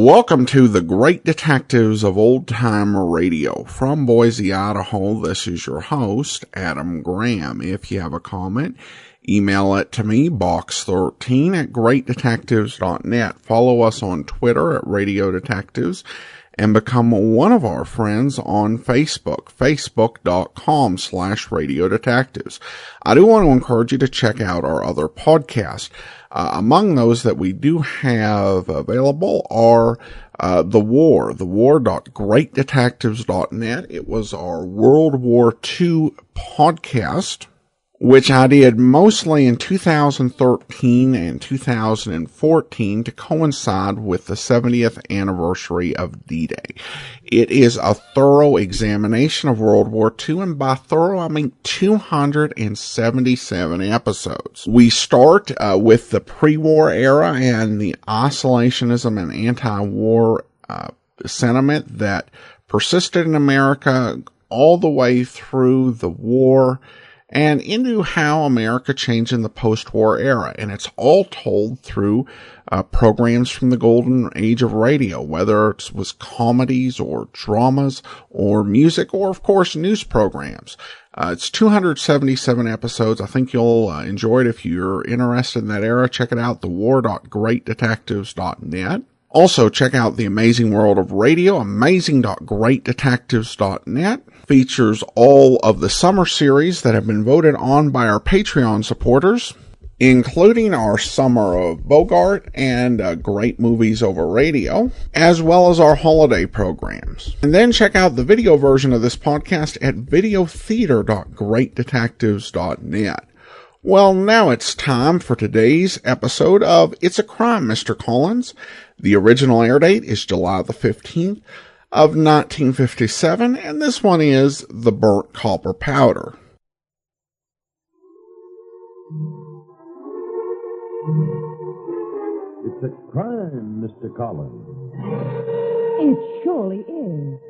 Welcome to the Great Detectives of Old Time Radio. From Boise, Idaho, this is your host, Adam Graham. If you have a comment, email it to me, box13 at greatdetectives.net. Follow us on Twitter at Radio Detectives and become one of our friends on Facebook, facebook.com/Radio Detectives. I do want to encourage you to check out our other podcasts. Among those that we do have available are The war.greatdetectives.net. It was our World War II podcast, which I did mostly in 2013 and 2014 to coincide with the 70th anniversary of D-Day. It is a thorough examination of World War II, and by thorough, I mean 277 episodes. We start with the pre-war era and the isolationism and anti-war sentiment that persisted in America all the way through the war, and into how America changed in the post-war era. And it's all told through programs from the golden age of radio, whether it was comedies or dramas or music or, of course, news programs. It's 277 episodes. I think you'll enjoy it. If you're interested in that era, check it out, thewar.greatdetectives.net. Also, check out The Amazing World of Radio, amazing.greatdetectives.net. Features all of the summer series that have been voted on by our Patreon supporters, including our Summer of Bogart and Great Movies Over Radio, as well as our holiday programs. And then check out the video version of this podcast at videotheater.greatdetectives.net. Well, now it's time for today's episode of It's a Crime, Mr. Collins. The original air date is July the 15th of 1957, and this one is The Burnt Copper Powder. It's a crime, Mr. Collins. It surely is.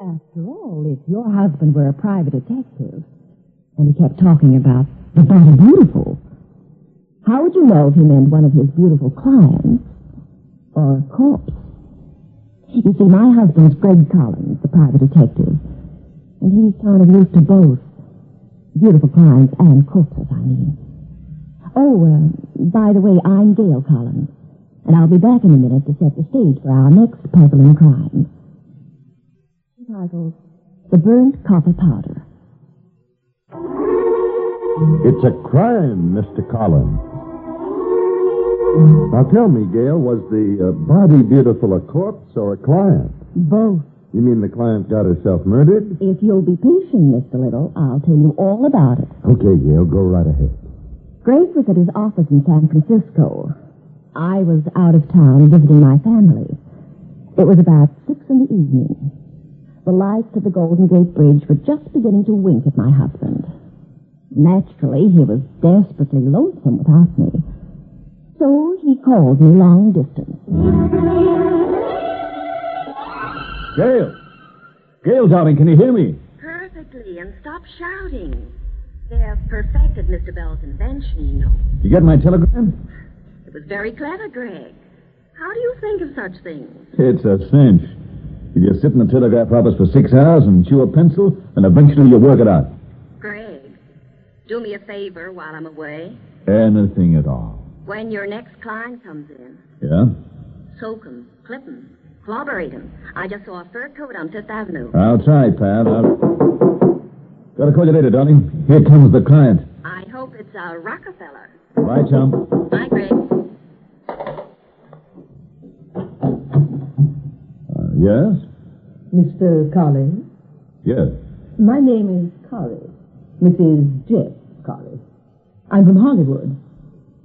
After all, if your husband were a private detective, and he kept talking about the body beautiful, how would you know if he meant one of his beautiful clients or a corpse? You see, my husband's Greg Collins, the private detective, and he's kind of used to both beautiful clients and corpses, I mean. Oh, by the way, I'm Gail Collins, and I'll be back in a minute to set the stage for our next puzzling crime. Titled, The Burnt Copper Powder. It's a crime, Mr. Collins. Now tell me, Gail, was the body beautiful a corpse or a client? Both. You mean the client got herself murdered? If you'll be patient, Mr. Little, I'll tell you all about it. Okay, Gail, go right ahead. Greg was at his office in San Francisco. I was out of town visiting my family. It was about 6 in the evening. The lights of the Golden Gate Bridge were just beginning to wink at my husband. Naturally, he was desperately lonesome without me. So he called me long distance. Gail, darling, can you hear me? Perfectly, and stop shouting. They have perfected Mr. Bell's invention, you know. You get my telegram? It was very clever, Greg. How do you think of such things? It's a cinch. You just sit in the telegraph office for 6 hours and chew a pencil, and eventually you work it out. Greg, do me a favor while I'm away. Anything at all. When your next client comes in, Yeah? soak him, clip him, corroborate him. I just saw a fur coat on Fifth Avenue. I'll try, pal. Gotta call you later, darling. Here comes the client. I hope it's a Rockefeller. Bye, chum. Bye, Greg. Yes? Mr. Collins? Yes. My name is Collins. Mrs. Jeff Collins. I'm from Hollywood.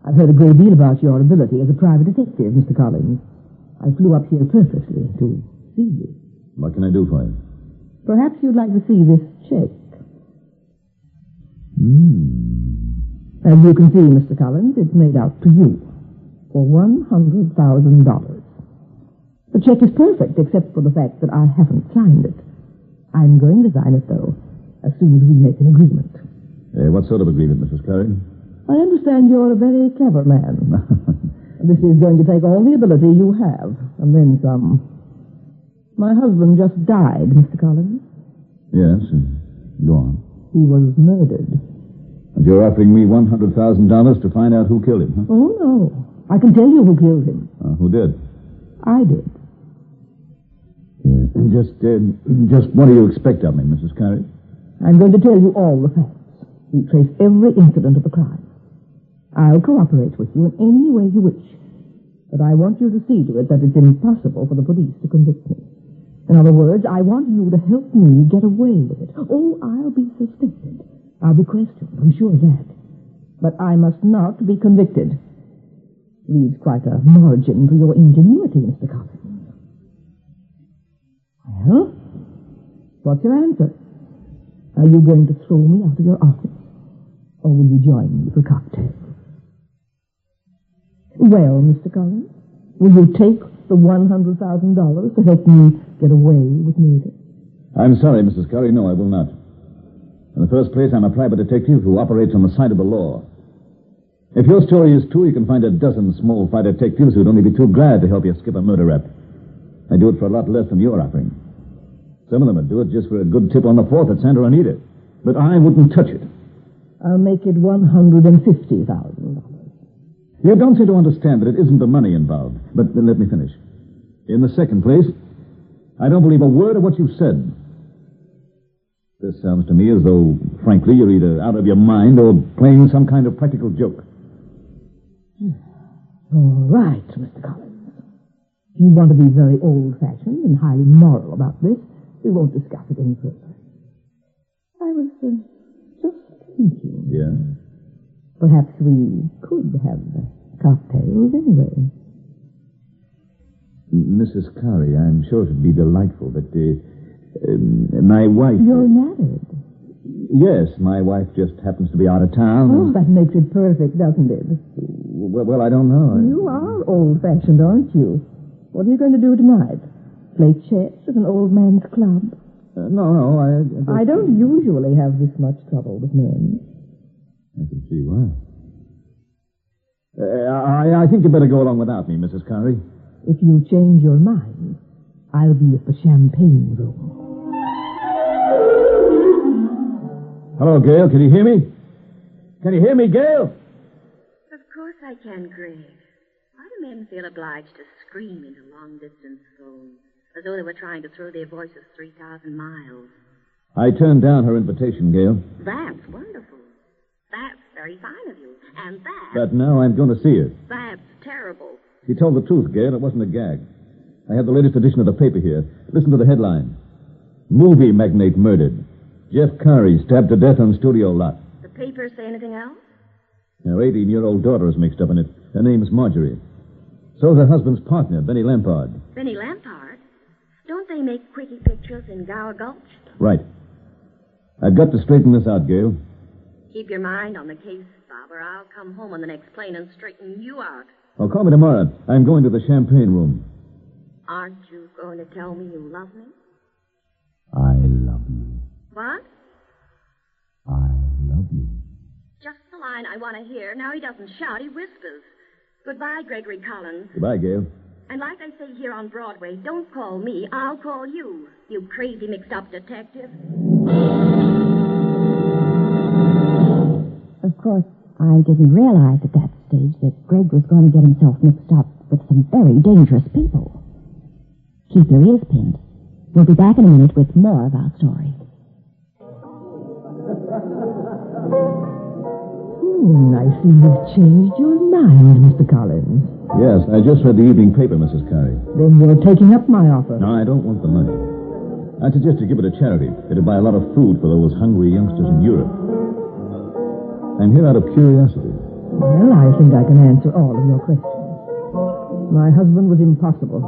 I've heard a great deal about your ability as a private detective, Mr. Collins. I flew up here purposely to see you. What can I do for you? Perhaps you'd like to see this check. As you can see, Mr. Collins, it's made out to you for $100,000. The check is perfect, except for the fact that I haven't signed it. I'm going to sign it, though, as soon as we make an agreement. What sort of agreement, Mrs. Curry? I understand you're a very clever man. This is going to take all the ability you have, and then some. My husband just died, Mr. Collins. Yes, go on. He was murdered. And you're offering me $100,000 to find out who killed him, huh? Oh, no. I can tell you who killed him. Who did? I did. Just what do you expect of me, Mrs. Carey? I'm going to tell you all the facts. We trace every incident of the crime. I'll cooperate with you in any way you wish. But I want you to see to it that it's impossible for the police to convict me. In other words, I want you to help me get away with it. Oh, I'll be suspected. I'll be questioned, I'm sure of that. But I must not be convicted. Leaves quite a margin for your ingenuity, Mr. Collins. Well, what's your answer? Are you going to throw me out of your office? Or will you join me for cocktails? Well, Mr. Collins, will you take the $100,000 to help me get away with murder? I'm sorry, Mrs. Carey. No, I will not. In the first place, I'm a private detective who operates on the side of the law. If your story is true, you can find a dozen small-fry detectives who'd only be too glad to help you skip a murder rap. I do it for a lot less than you're offering. Some of them would do it just for a good tip on the 4th at Santa Anita. But I wouldn't touch it. I'll make it $150,000. You don't seem to understand that it isn't the money involved. But let me finish. In the second place, I don't believe a word of what you've said. This sounds to me as though, frankly, you're either out of your mind or playing some kind of practical joke. All right, Mr. Collins. If you want to be very old-fashioned and highly moral about this, we won't discuss it any further. I was just thinking. Yeah? Perhaps we could have cocktails anyway. Mrs. Carey, I'm sure it would be delightful, but my wife... You're married? Yes, my wife just happens to be out of town. Oh, that makes it perfect, doesn't it? Well, I don't know. You are old-fashioned, aren't you? What are you going to do tonight? Play chess at an old man's club? No, I don't usually have this much trouble with men. I can see why. I think you better go along without me, Mrs. Carey. If you change your mind, I'll be at the champagne room. Hello, Gail. Can you hear me? Can you hear me, Gail? Of course I can, Greg. Why do men feel obliged to scream into long-distance phones, as though they were trying to throw their voices 3,000 miles? I turned down her invitation, Gail. That's wonderful. That's very fine of you. And that... But now I'm going to see her. That's terrible. She told the truth, Gail. It wasn't a gag. I have the latest edition of the paper here. Listen to the headline. Movie magnate murdered. Jeff Carey stabbed to death on studio lot. The papers say anything else? Her 18-year-old daughter is mixed up in it. Her name's Marjorie. So's her husband's partner, Benny Lampard. Benny Lampard? Don't they make quickie pictures in Gower Gulch? Right. I've got to straighten this out, Gail. Keep your mind on the case, Bob, or I'll come home on the next plane and straighten you out. Oh, call me tomorrow. I'm going to the champagne room. Aren't you going to tell me you love me? I love you. What? I love you. Just the line I want to hear. Now he doesn't shout, he whispers. Goodbye, Gregory Collins. Goodbye, Gail. And like I say here on Broadway, don't call me, I'll call you, you crazy mixed-up detective. Of course, I didn't realize at that stage that Greg was going to get himself mixed up with some very dangerous people. Keep your ears pinned. We'll be back in a minute with more of our story. I see you've changed your mind, Mr. Collins. Yes, I just read the evening paper, Mrs. Carey. Then you're taking up my offer. No, I don't want the money. I suggest you give it to charity. It'll buy a lot of food for those hungry youngsters in Europe. I'm here out of curiosity. Well, I think I can answer all of your questions. My husband was impossible.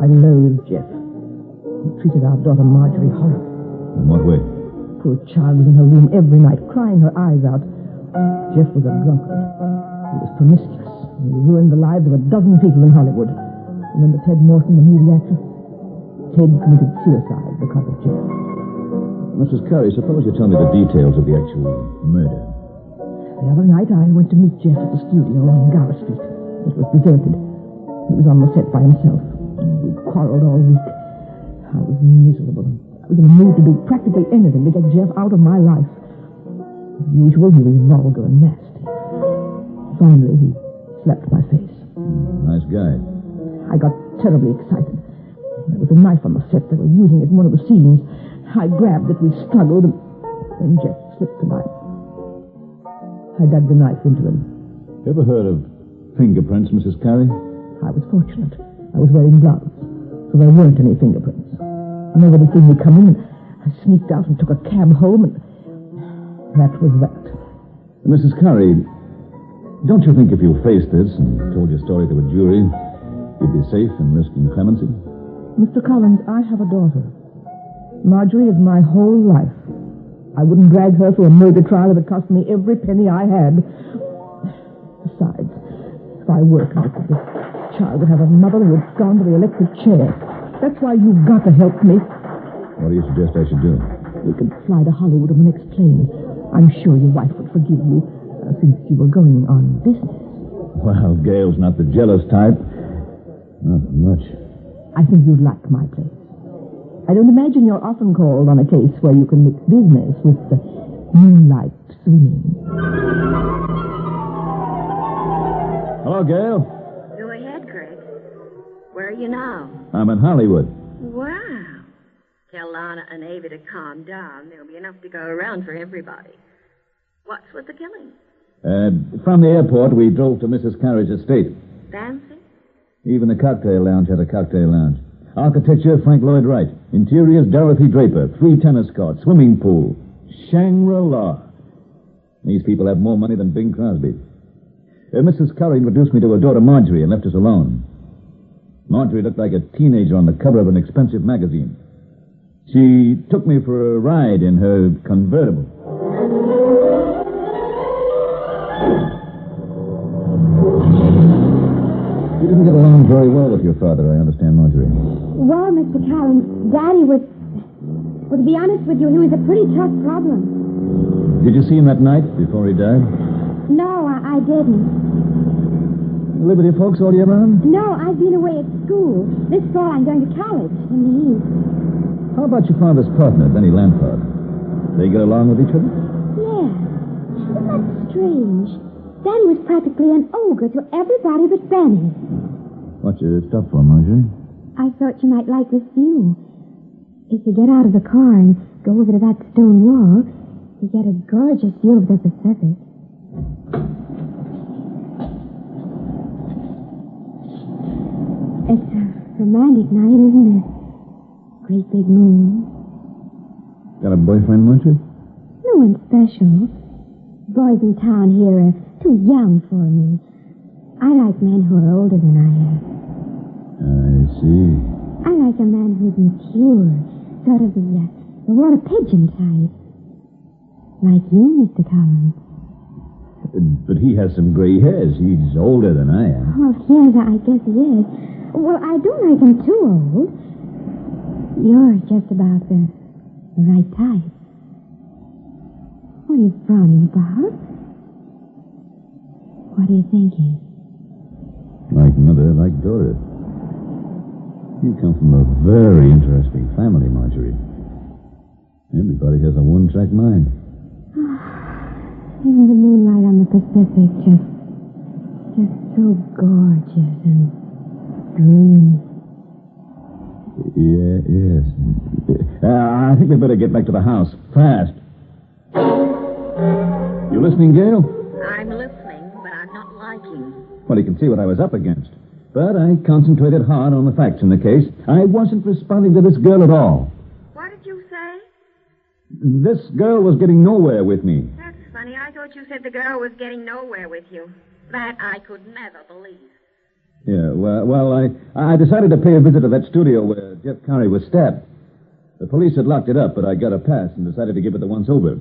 I loathed Jeff. He treated our daughter Marjorie horribly. In what way? Poor child was in her room every night, crying her eyes out. Jeff was a drunkard. He was promiscuous. And he ruined the lives of a dozen people in Hollywood. Remember Ted Morton, the movie actor? Ted committed suicide because of Jeff. Mrs. Carey, suppose you tell me the details of the actual murder. The other night, I went to meet Jeff at the studio on Gower Street. It was deserted. He was on the set by himself. We quarreled all week. I was miserable. I was in a mood to do practically anything to get Jeff out of my life. As usual, he was vulgar and nasty. Finally, he slapped my face. Nice guy. I got terribly excited. There was a knife on the set. They were using it in one of the scenes. I grabbed it, we struggled, and then Jeff slipped the knife. I dug the knife into him. Ever heard of fingerprints, Mrs. Carey? I was fortunate. I was wearing gloves, so there weren't any fingerprints. Nobody seen me come in. I sneaked out and took a cab home, and that was that. Mrs. Carey, don't you think if you faced this and told your story to a jury, you'd be safe in risking clemency? Mr. Collins, I have a daughter. Marjorie is my whole life. I wouldn't drag her through a murder trial if it cost me every penny I had. Besides, if I were convicted, this child would have a mother who had gone to the electric chair. That's why you've got to help me. What do you suggest I should do? We could fly to Hollywood on the next plane. I'm sure your wife would forgive you, since you were going on business. Well, Gail's not the jealous type. Not much. I think you'd like my place. I don't imagine you're often called on a case where you can mix business with the moonlight swinging. Hello, Gail. Go ahead, Greg. Where are you now? I'm in Hollywood. Wow. Tell Lana and Ava to calm down. There'll be enough to go around for everybody. What's with the killing? From the airport, we drove to Mrs. Carey's estate. Fancy? Even the cocktail lounge had a cocktail lounge. Architecture, Frank Lloyd Wright. Interiors, Dorothy Draper. 3 tennis courts, swimming pool. Shangri-La. These people have more money than Bing Crosby. Mrs. Curry introduced me to her daughter Marjorie and left us alone. Marjorie looked like a teenager on the cover of an expensive magazine. She took me for a ride in her convertible. You didn't get along very well with your father, I understand, Marjorie. Well, Mr. Collins, Daddy was... Well, to be honest with you, he was a pretty tough problem. Did you see him that night before he died? No, I didn't. You live with your folks all year round? No, I've been away at school. This fall I'm going to college in the East. How about your father's partner, Benny Lampard? They get along with each other? Yeah. Isn't that strange? Dan was practically an ogre to everybody but Benny. What you stopped for, Marjorie? I thought you might like this view. If you get out of the car and go over to that stone wall, you get a gorgeous view of the Pacific. It's a romantic night, isn't it? Great big moon. Got a boyfriend, Marjorie? No one special. Boys in town here are too young for me. I like men who are older than I am. I see. I like a man who's mature, sort of the water pigeon type. Like you, Mr. Collins. But he has some gray hairs. He's older than I am. Oh, yes, I guess he is. Well, I don't like him too old. You're just about the right type. What are you frowning about? What are you thinking? Like mother, like daughter. You come from a very interesting family, Marjorie. Everybody has a one-track mind. Isn't the moonlight on the Pacific just so gorgeous and dreamy? Yes. I think we'd better get back to the house. Fast. You listening, Gail? I'm listening, but I'm not liking. Well, you can see what I was up against. But I concentrated hard on the facts in the case. I wasn't responding to this girl at all. What did you say? This girl was getting nowhere with me. That's funny. I thought you said the girl was getting nowhere with you. That I could never believe. Yeah, well, I decided to pay a visit to that studio where Jeff Carey was stabbed. The police had locked it up, but I got a pass and decided to give it the once-over.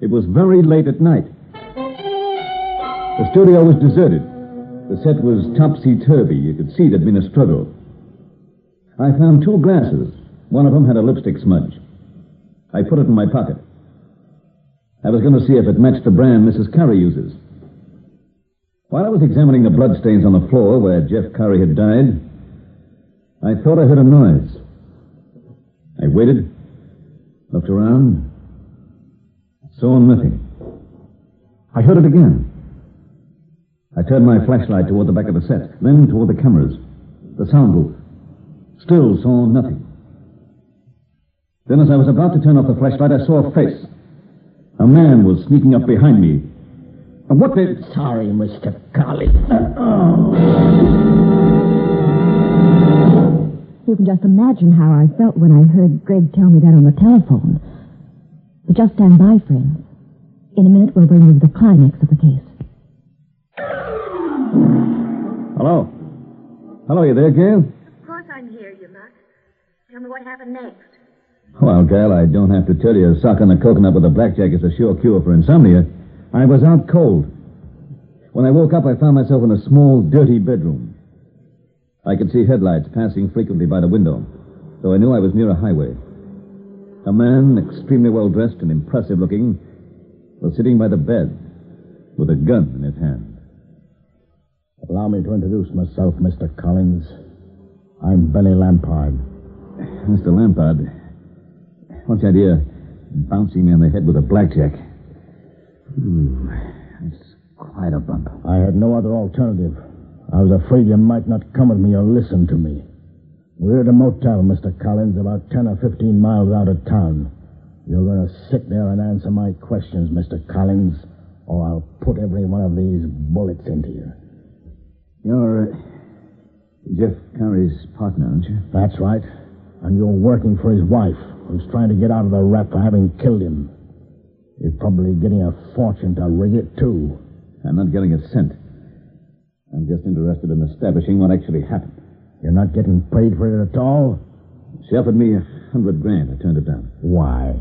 It was very late at night. The studio was deserted. The set was topsy-turvy. You could see there'd been a struggle. I found 2 glasses. One of them had a lipstick smudge. I put it in my pocket. I was going to see if it matched the brand Mrs. Carey uses. While I was examining the bloodstains on the floor where Jeff Curry had died, I thought I heard a noise. I waited, looked around, saw nothing. I heard it again. I turned my flashlight toward the back of the set, then toward the cameras, the sound booth. Still saw nothing. Then as I was about to turn off the flashlight, I saw a face. A man was sneaking up behind me. What the... Sorry, Mr. Collins. You can just imagine how I felt when I heard Greg tell me that on the telephone. But just stand by, friends. In a minute, we'll bring you the climax of the case. Hello? Hello, you there, Gail? Of course I'm here, you must. Tell me what happened next. Well, Gail, I don't have to tell you a sock on the coconut with a blackjack is a sure cure for insomnia. I was out cold. When I woke up, I found myself in a small, dirty bedroom. I could see headlights passing frequently by the window, though I knew I was near a highway. A man, extremely well-dressed and impressive-looking, was sitting by the bed with a gun in his hand. Allow me to introduce myself, Mr. Collins. I'm Benny Lampard. Mr. Lampard, what's the idea of bouncing me on the head with a blackjack? It's quite a bump. I had no other alternative. I was afraid you might not come with me or listen to me. We're at a motel, Mr. Collins, about 10 or 15 miles out of town. You're going to sit there and answer my questions, Mr. Collins, or I'll put every one of these bullets into you. You're Jeff Curry's partner, aren't you? That's right. And you're working for his wife, who's trying to get out of the rap for having killed him. You're probably getting a fortune to rig it, too. I'm not getting a cent. I'm just interested in establishing what actually happened. You're not getting paid for it at all? She offered me $100,000. I turned it down. Why?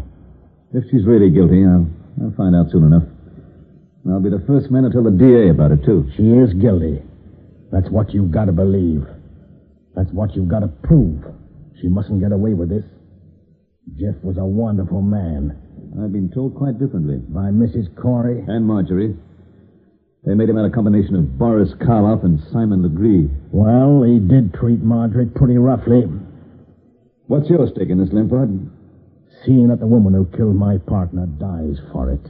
If she's really guilty, I'll find out soon enough. And I'll be the first man to tell the DA about it, too. She is guilty. That's what you've got to believe. That's what you've got to prove. She mustn't get away with this. Jeff was a wonderful man. I've been told quite differently. By Mrs. Corey? And Marjorie. They made him out a combination of Boris Karloff and Simon Legree. Well, he did treat Marjorie pretty roughly. What's your stake in this, Lampard? Seeing that the woman who killed my partner dies for it.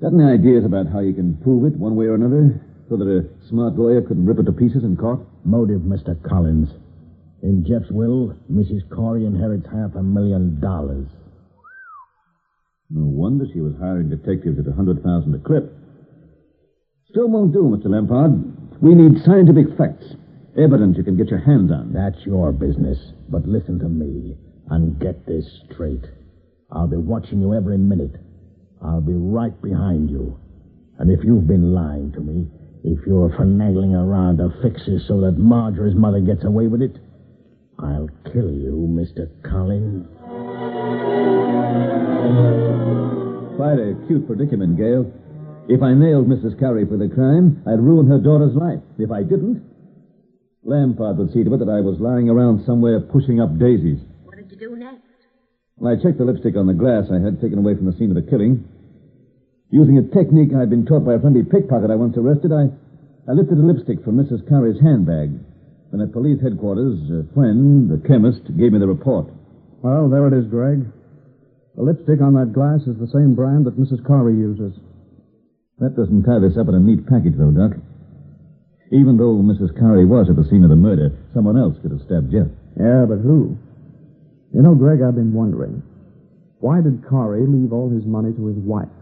Got any ideas about how you can prove it one way or another, so that a smart lawyer couldn't rip it to pieces in court? Motive, Mr. Collins. In Jeff's will, Mrs. Corey inherits $500,000. No wonder she was hiring detectives at $100,000 a clip. Still won't do, Mr. Lampard. We need scientific facts. Evidence you can get your hands on. That's your business. But listen to me and get this straight. I'll be watching you every minute. I'll be right behind you. And if you've been lying to me, if you're finagling around to fix this so that Marjorie's mother gets away with it, I'll kill you, Mr. Collins. Quite a cute predicament, Gail. If I nailed Mrs. Curry for the crime, I'd ruin her daughter's life. If I didn't, Lampard would see to it that I was lying around somewhere pushing up daisies. What did you do next? When I checked the lipstick on the glass I had taken away from the scene of the killing, using a technique I'd been taught by a friendly pickpocket I once arrested, I lifted a lipstick from Mrs. Curry's handbag. When at police headquarters, a friend, the chemist, gave me the report. Well, there it is, Greg. The lipstick on that glass is the same brand that Mrs. Corey uses. That doesn't tie this up in a neat package, though, Doc. Even though Mrs. Curry was at the scene of the murder, someone else could have stabbed Jeff. Yeah, but who? You know, Greg, I've been wondering. Why did Corey leave all his money to his wife?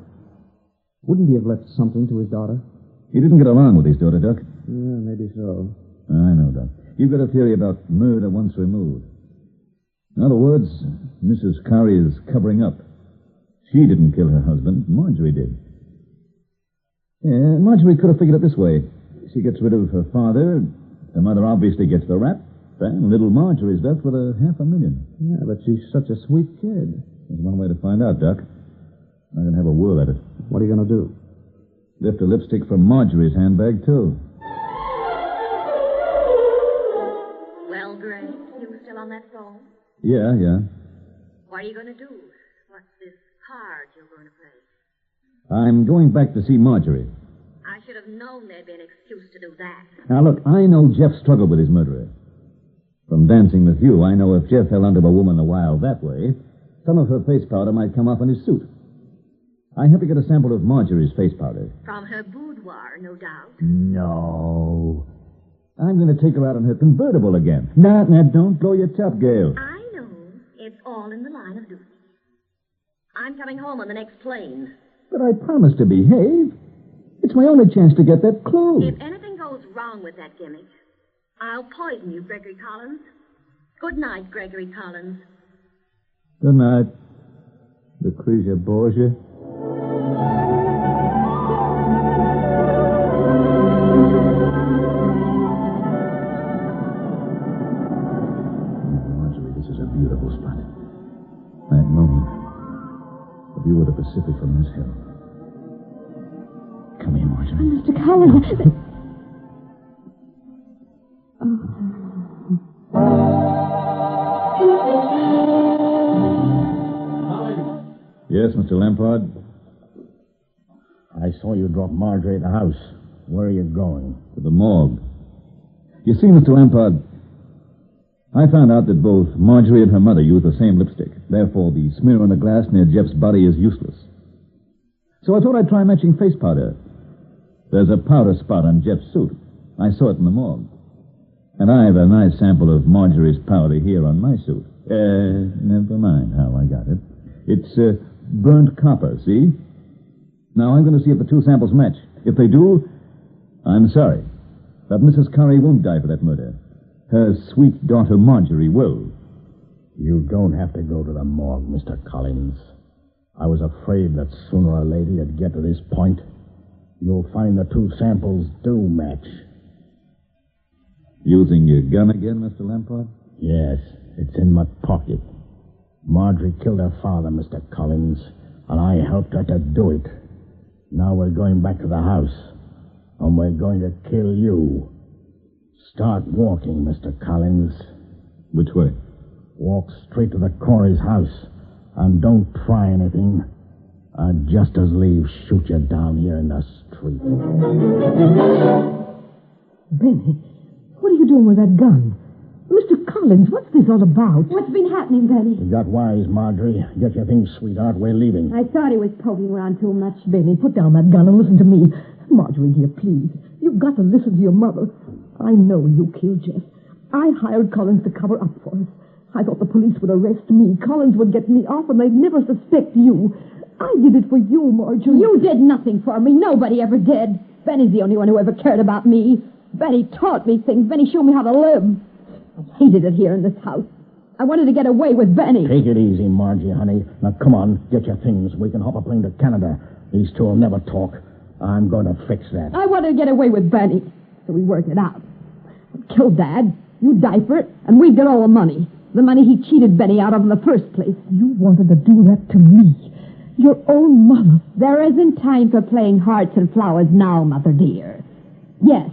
Wouldn't he have left something to his daughter? He didn't get along with his daughter, Doc. Yeah, maybe so. I know, Doc. You've got a theory about murder once removed. In other words, Mrs. Curry is covering up. She didn't kill her husband. Marjorie did. Yeah, Marjorie could have figured it this way. She gets rid of her father. Her mother obviously gets the rap. And little Marjorie's left with $500,000. Yeah, but she's such a sweet kid. There's one way to find out, Doc. I'm going to have a whirl at it. What are you going to do? Lift a lipstick from Marjorie's handbag, too. Well, Greg, you still on that phone? Yeah. What are you going to do? What's this card you're going to play? I'm going back to see Marjorie. I should have known there'd be an excuse to do that. Now, look, I know Jeff struggled with his murderer. From dancing with you, I know if Jeff held onto a woman a while that way, some of her face powder might come off on his suit. I have to get a sample of Marjorie's face powder. From her boudoir, no doubt. No. I'm going to take her out in her convertible again. Now, don't blow your top, Gail. I know. It's all in the line of duty. I'm coming home on the next plane. But I promised to behave. It's my only chance to get that clue. If anything goes wrong with that gimmick, I'll poison you, Gregory Collins. Good night, Gregory Collins. Good night, Lucretia Borgia. Marjorie, this is a beautiful spot. That moon. The view of the Pacific from this hill. Come here, Marjorie. Mr. Collins. Yes, Mr. Lampard? I saw you drop Marjorie at the house. Where are you going? To the morgue. You see, Mr. Lampard, I found out that both Marjorie and her mother used the same lipstick. Therefore, the smear on the glass near Jeff's body is useless. So I thought I'd try matching face powder. There's a powder spot on Jeff's suit. I saw it in the morgue. And I have a nice sample of Marjorie's powder here on my suit. Never mind how I got it. It's burnt copper, see? Now I'm going to see if the two samples match. If they do, I'm sorry. But Mrs. Curry won't die for that murder. Her sweet daughter Marjorie will. You don't have to go to the morgue, Mr. Collins. I was afraid that sooner or later you'd get to this point. You'll find the two samples do match. Using your gun again, Mr. Lampard? Yes, it's in my pocket. Marjorie killed her father, Mr. Collins, and I helped her to do it. Now we're going back to the house, and we're going to kill you. Start walking, Mr. Collins. Which way? Walk straight to the Corey's house, and don't try anything. I'd just as leave shoot you down here in the street. Benny, what are you doing with that gun? Mr. Collins, what's this all about? What's been happening, Benny? You got wise, Marjorie. Get your things, sweetheart. We're leaving. I thought he was poking around too much. Benny, put down that gun and listen to me. Marjorie, dear, please. You've got to listen to your mother. I know you killed Jeff. I hired Collins to cover up for us. I thought the police would arrest me. Collins would get me off, and they'd never suspect you. I did it for you, Marjorie. You did nothing for me. Nobody ever did. Benny's the only one who ever cared about me. Benny taught me things. Benny showed me how to live. I hated it here in this house. I wanted to get away with Benny. Take it easy, Margie, honey. Now, come on, get your things. We can hop a plane to Canada. These two will never talk. I'm going to fix that. I wanted to get away with Benny, so we worked it out. I'd kill Dad, you'd die for it, and we'd get all the money. The money he cheated Benny out of in the first place. You wanted to do that to me. Your own mother. There isn't time for playing hearts and flowers now, Mother dear. Yes,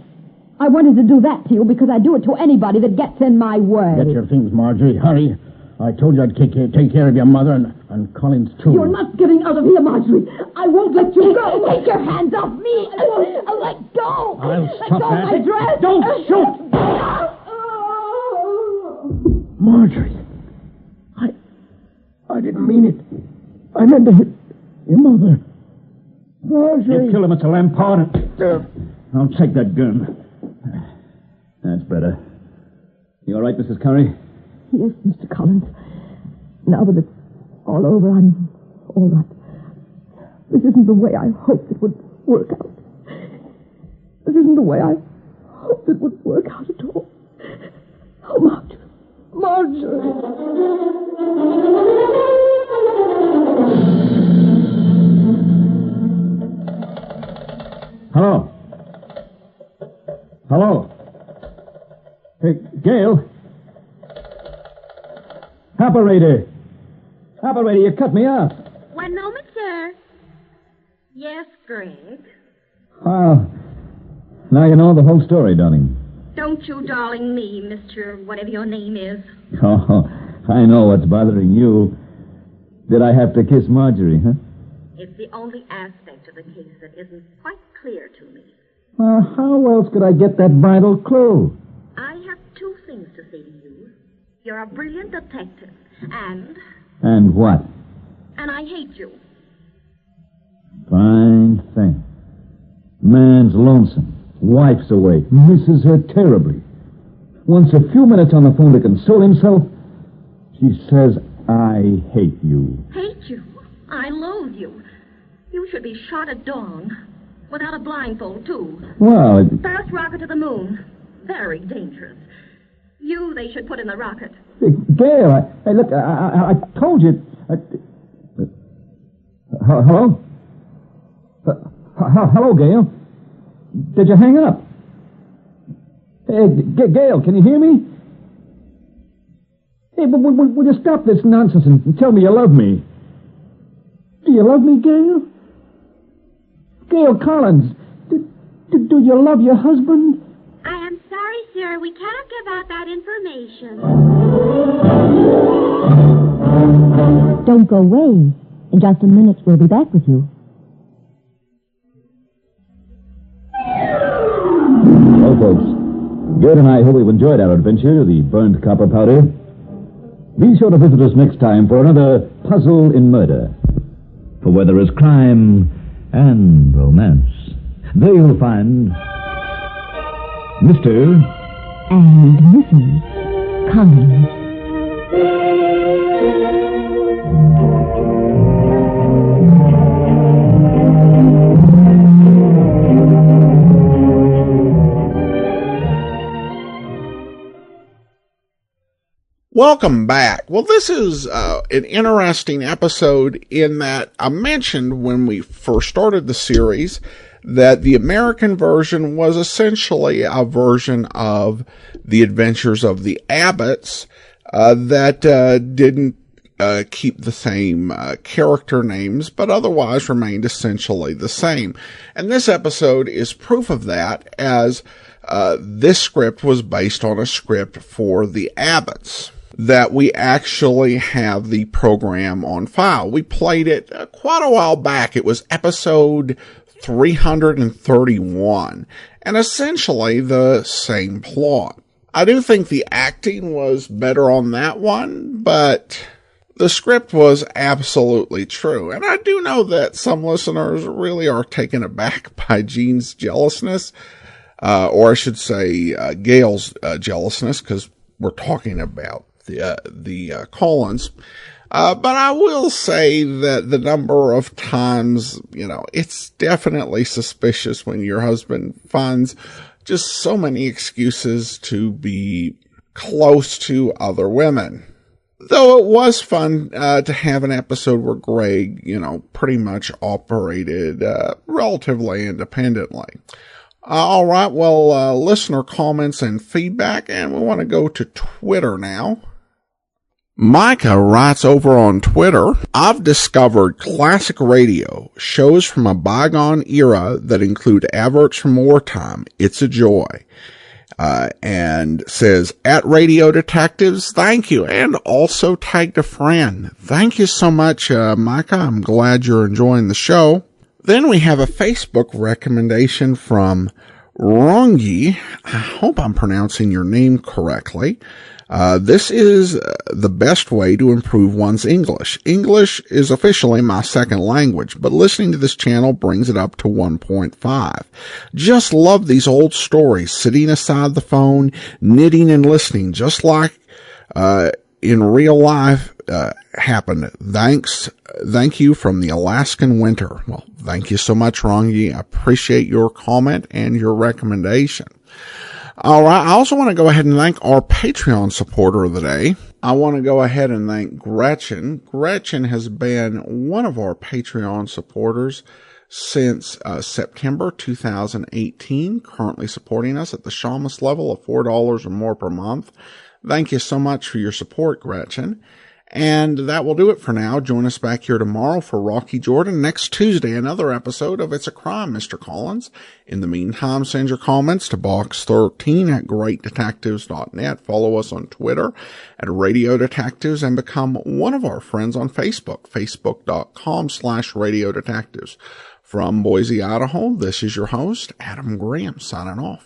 I wanted to do that to you because I do it to anybody that gets in my way. Get your things, Marjorie. Hurry. I told you I'd take care of your mother and Collins, too. You're not getting out of here, Marjorie. I won't let you go. Take your hands off me. Let go. I'll Let stop go that. of my dress. Don't shoot. Marjorie. I didn't mean it. I meant to hit your mother. Marjorie. You kill him, Mr. Lampard. I'll take that gun. That's better. You all right, Mrs. Curry? Yes, Mr. Collins. Now that it's all over, I'm all right. This isn't the way I hoped it would work out. This isn't the way I hoped it would work out at all. Oh, Marjorie. Hello? Hello? Hey, Gail? Operator, you cut me off. One moment, sir. Yes, Greg? Well, now you know the whole story, darling. Don't you darling me, Mr. whatever your name is. Oh, I know what's bothering you. Did I have to kiss Marjorie, huh? It's the only aspect of the case that isn't quite clear to me. Well, how else could I get that vital clue? I have two things to say to you. You're a brilliant detective, and And what? I hate you. Fine thing. Man's lonesome. Wife's away. Misses her terribly. Wants a few minutes on the phone to console himself. She says, I hate you. Hate you? I loathe you. You should be shot at dawn. Without a blindfold, too. Well, First rocket to the moon. Very dangerous. You, they should put in the rocket. Gail, look, I told you. Hello? Hello, Gail. Did you hang up? Hey, Gail, can you hear me? Hey, will you stop this nonsense and tell me you love me? Do you love me, Gail? Gail Collins, do you love your husband? I am sorry, sir. We cannot give out that information. Don't go away. In just a minute, we'll be back with you. Well, folks, Gerd and I hope you've enjoyed our adventure, the burnt copper powder. Be sure to visit us next time for another Puzzle in Murder. For where there is crime and romance, there you'll find Mr. And Mrs. Collins. Welcome back. Well, this is an interesting episode in that I mentioned when we first started the series that the American version was essentially a version of The Adventures of the Abbotts that didn't keep the same character names, but otherwise remained essentially the same. And this episode is proof of that, as this script was based on a script for the Abbotts that we actually have the program on file. We played it quite a while back. It was episode 331, and essentially the same plot. I do think the acting was better on that one, but the script was absolutely true. And I do know that some listeners really are taken aback by Gene's jealousness, or I should say Gail's jealousness, because we're talking about the Collins. But I will say that the number of times, it's definitely suspicious when your husband finds just so many excuses to be close to other women. Though it was fun to have an episode where Greg, pretty much operated relatively independently. All right, well, listener comments and feedback, and we want to go to Twitter now. Micah writes over on Twitter, I've discovered classic radio, shows from a bygone era that include adverts from wartime. It's a joy. And says, at Radio Detectives, thank you. And also tagged a friend. Thank you so much, Micah. I'm glad you're enjoying the show. Then we have a Facebook recommendation from Rongi. I hope I'm pronouncing your name correctly. This is the best way to improve one's English. English is officially my second language, but listening to this channel brings it up to 1.5. Just love these old stories, sitting aside the phone, knitting and listening, just like in real life happened. Thank you from the Alaskan winter. Well, thank you so much, Rongi. I appreciate your comment and your recommendation. All right. I also want to go ahead and thank our Patreon supporter of the day. I want to go ahead and thank Gretchen. Gretchen has been one of our Patreon supporters since September 2018, currently supporting us at the Shamus level of $4 or more per month. Thank you so much for your support, Gretchen. And that will do it for now. Join us back here tomorrow for Rocky Jordan. Next Tuesday, another episode of It's a Crime, Mr. Collins. In the meantime, send your comments to box13@greatdetectives.net. Follow us on Twitter at Radio Detectives and become one of our friends on Facebook, facebook.com/Radio Detectives. From Boise, Idaho, this is your host, Adam Graham, signing off.